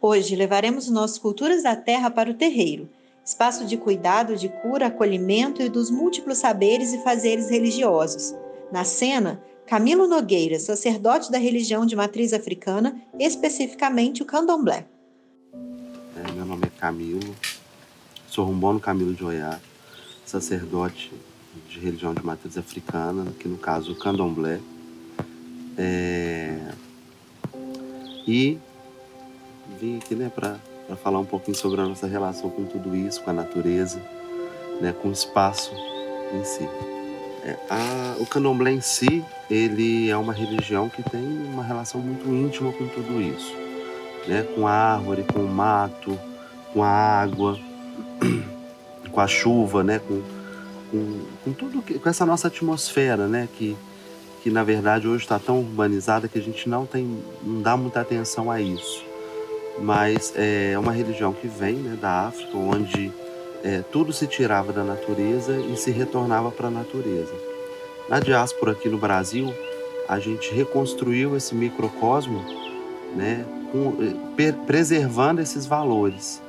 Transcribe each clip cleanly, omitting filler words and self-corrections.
Hoje levaremos nossas culturas da terra para o terreiro, espaço de cuidado, de cura, acolhimento e dos múltiplos saberes e fazeres religiosos. Na cena, Camilo Nogueira, sacerdote da religião de matriz africana, especificamente o candomblé. Meu nome é Camilo, sou Rumbono Camilo de Oiá, sacerdote de religião de matriz africana, que no caso o candomblé. E vim aqui para falar um pouquinho sobre a nossa relação com tudo isso, com a natureza, com o espaço em si. O candomblé em si, ele é uma religião que tem uma relação muito íntima com tudo isso, com a árvore, com o mato, com a água, com a chuva, com tudo, com essa nossa atmosfera, que na verdade hoje está tão urbanizada que a gente não dá muita atenção a isso. Mas é uma religião que vem da África, onde tudo se tirava da natureza e se retornava para a natureza. Na diáspora aqui no Brasil, a gente reconstruiu esse microcosmo, preservando esses valores.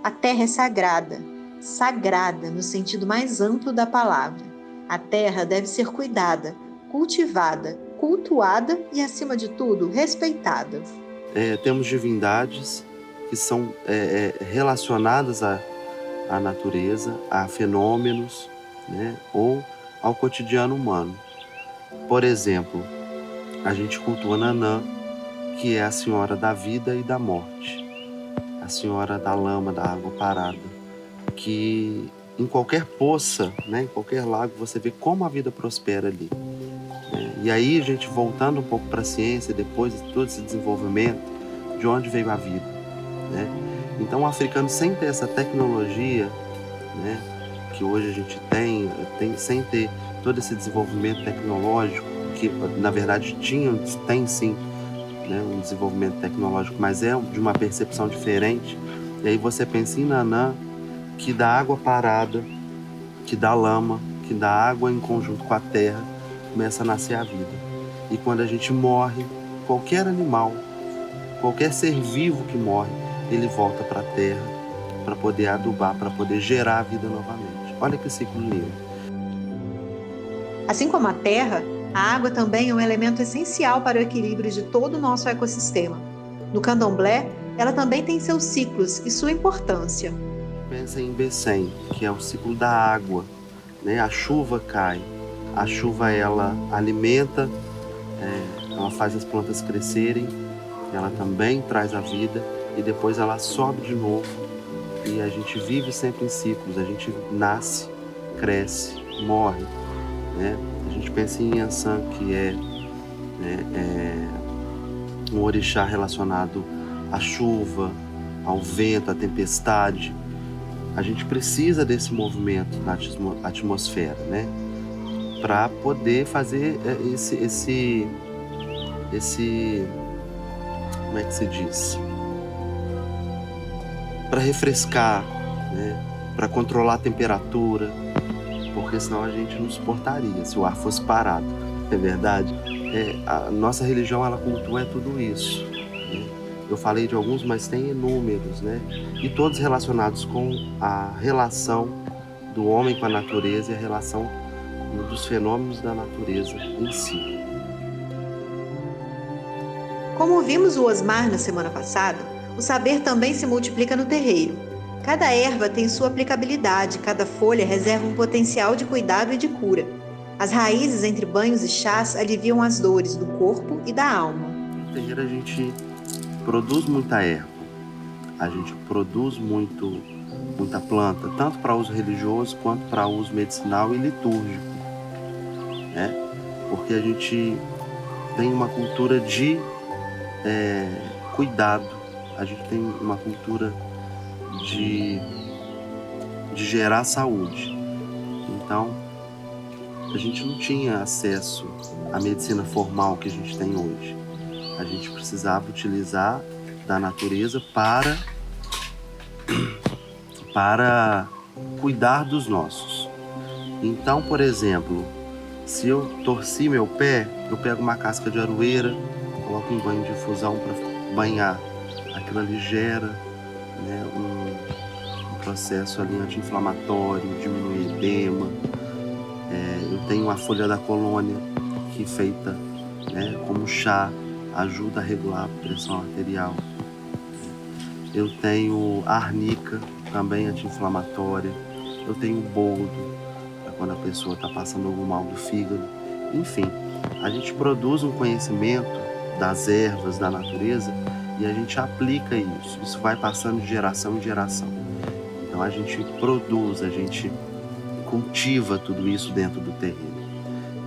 A terra é sagrada, sagrada no sentido mais amplo da palavra. A terra deve ser cuidada, cultivada, cultuada e, acima de tudo, respeitada. Temos divindades que são relacionadas à natureza, a fenômenos, ou ao cotidiano humano. Por exemplo, a gente cultua Nanã, que é a senhora da vida e da morte, a senhora da lama, da água parada, que em qualquer poça, em qualquer lago, você vê como a vida prospera ali. E aí, a gente voltando um pouco para a ciência, depois de todo esse desenvolvimento, de onde veio a vida. Então, o africano, sem ter essa tecnologia, que hoje a gente tem sem ter todo esse desenvolvimento tecnológico, que na verdade tem sim, um desenvolvimento tecnológico, mas é de uma percepção diferente. E aí você pensa em Nanã, que dá água parada, que dá lama, que dá água em conjunto com a terra, começa a nascer a vida. E quando a gente morre, qualquer animal, qualquer ser vivo que morre, ele volta para a terra para poder adubar, para poder gerar a vida novamente. Olha que ciclo lindo. Assim como a terra, a água também é um elemento essencial para o equilíbrio de todo o nosso ecossistema. No candomblé, ela também tem seus ciclos e sua importância. Pensa em Bessem, que é o ciclo da água. A chuva cai, a chuva ela alimenta, ela faz as plantas crescerem, ela também traz a vida e depois ela sobe de novo. E a gente vive sempre em ciclos, a gente nasce, cresce, morre. A gente pensa em Yansan, que é um orixá relacionado à chuva, ao vento, à tempestade. A gente precisa desse movimento na atmosfera, para poder fazer esse como é que se diz? Para refrescar, para controlar a temperatura, porque senão a gente não suportaria se o ar fosse parado, é verdade? A nossa religião, ela cultua tudo isso. Eu falei de alguns, mas tem inúmeros, e todos relacionados com a relação do homem com a natureza e a relação dos fenômenos da natureza em si. Como vimos o Osmar na semana passada, o saber também se multiplica no terreiro. Cada erva tem sua aplicabilidade, cada folha reserva um potencial de cuidado e de cura. As raízes entre banhos e chás aliviam as dores do corpo e da alma. No terreiro a gente produz muita erva, a gente produz muita planta, tanto para uso religioso quanto para uso medicinal e litúrgico, porque a gente tem uma cultura de cuidado, a gente tem uma cultura de gerar saúde. Então, a gente não tinha acesso à medicina formal que a gente tem hoje. A gente precisava utilizar da natureza para cuidar dos nossos. Então, por exemplo, se eu torci meu pé, eu pego uma casca de aroeira, coloco em banho de infusão para banhar aquilo ali gera, né, um processo ali anti-inflamatório, diminui edema. Eu tenho a folha da colônia, que feita, né, como chá, ajuda a regular a pressão arterial. Eu tenho a arnica, também anti-inflamatória. Eu tenho o boldo, para quando a pessoa está passando algum mal do fígado. Enfim, a gente produz um conhecimento das ervas, da natureza, e a gente aplica isso. Isso vai passando de geração em geração. Então a gente produz, a gente cultiva tudo isso dentro do terreno.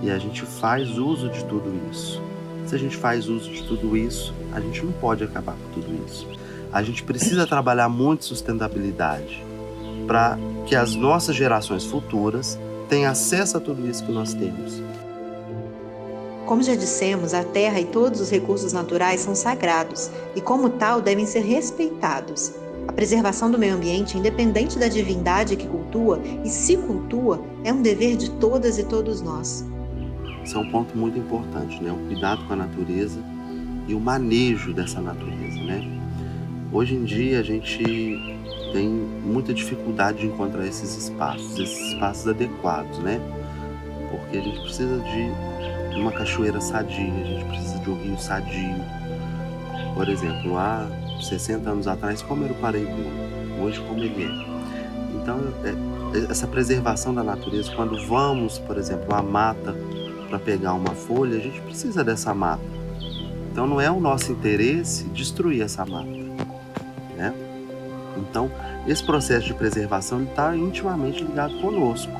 E a gente faz uso de tudo isso. Se a gente faz uso de tudo isso, a gente não pode acabar com tudo isso. A gente precisa trabalhar muito sustentabilidade para que as nossas gerações futuras tenham acesso a tudo isso que nós temos. Como já dissemos, a terra e todos os recursos naturais são sagrados e, como tal, devem ser respeitados. A preservação do meio ambiente, independente da divindade que cultua e se cultua, é um dever de todas e todos nós. Isso é um ponto muito importante, né? O cuidado com a natureza e o manejo dessa natureza, né? Hoje em dia a gente tem muita dificuldade de encontrar esses espaços adequados, né? Porque a gente precisa de uma cachoeira sadia, a gente precisa de um rio sadio. Por exemplo, há 60 anos atrás, como era o Paraíba, hoje como ele é. Então, essa preservação da natureza, quando vamos, por exemplo, à mata para pegar uma folha, a gente precisa dessa mata. Então, não é o nosso interesse destruir essa mata, né? Então, esse processo de preservação está intimamente ligado conosco.